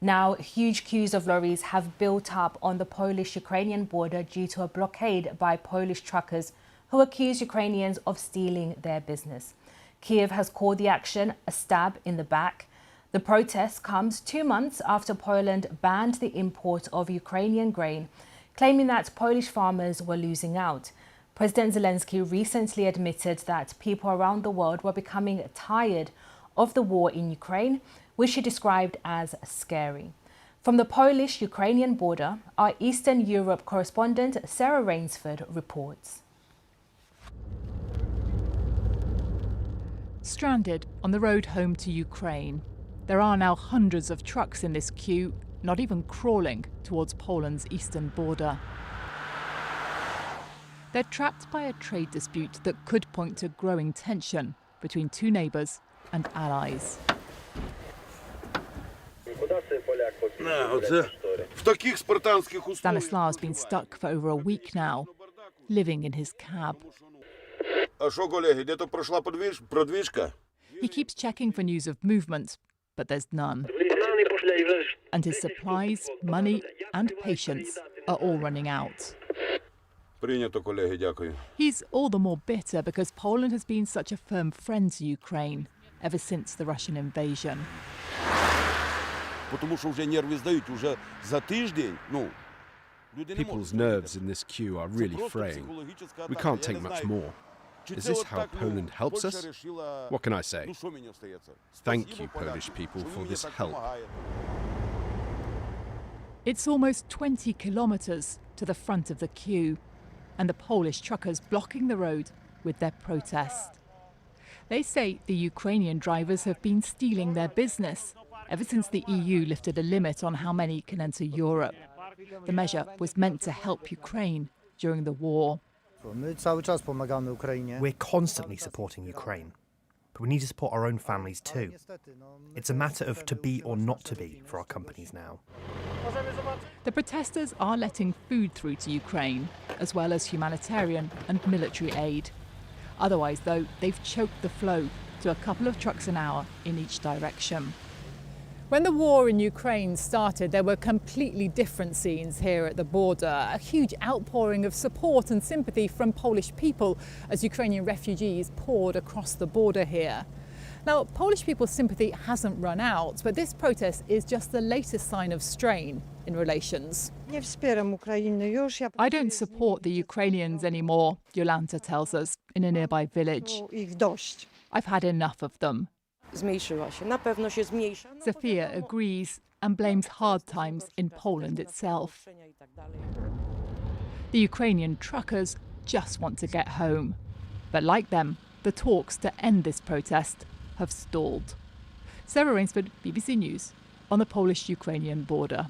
Now, huge queues of lorries have built up on the Polish-Ukrainian border due to a blockade by Polish truckers who accuse Ukrainians of stealing their business. Kiev has called the action a stab in the back. The protest comes 2 months after Poland banned the import of Ukrainian grain, claiming that Polish farmers were losing out. President Zelensky recently admitted that people around the world were becoming tired of the war in Ukraine, which he described as scary. From the Polish-Ukrainian border, our Eastern Europe correspondent Sarah Rainsford reports. Stranded on the road home to Ukraine, there are now hundreds of trucks in this queue, not even crawling towards Poland's eastern border. They're trapped by a trade dispute that could point to growing tension between two neighbours and allies. Stanislav's been stuck for over a week now, living in his cab. He keeps checking for news of movement, but there's none. And his supplies, money and patience are all running out. He's all the more bitter because Poland has been such a firm friend to Ukraine ever since the Russian invasion. People's nerves in this queue are really fraying. We can't take much more. Is this how Poland helps us? What can I say? Thank you, Polish people, for this help. It's almost 20 kilometres to the front of the queue, and the Polish truckers blocking the road with their protest. They say the Ukrainian drivers have been stealing their business ever since the EU lifted a limit on how many can enter Europe. The measure was meant to help Ukraine during the war. We're constantly supporting Ukraine, but we need to support our own families too. It's a matter of to be or not to be for our companies now. The protesters are letting food through to Ukraine, as well as humanitarian and military aid. Otherwise, though, they've choked the flow to a couple of trucks an hour in each direction. When the war in Ukraine started, there were completely different scenes here at the border. A huge outpouring of support and sympathy from Polish people as Ukrainian refugees poured across the border here. Now, Polish people's sympathy hasn't run out, but this protest is just the latest sign of strain in relations. I don't support the Ukrainians anymore, Jolanta tells us in a nearby village. I've had enough of them. Zofia agrees and blames hard times in Poland itself. The Ukrainian truckers just want to get home. But like them, the talks to end this protest have stalled. Sarah Rainsford, BBC News, on the Polish-Ukrainian border.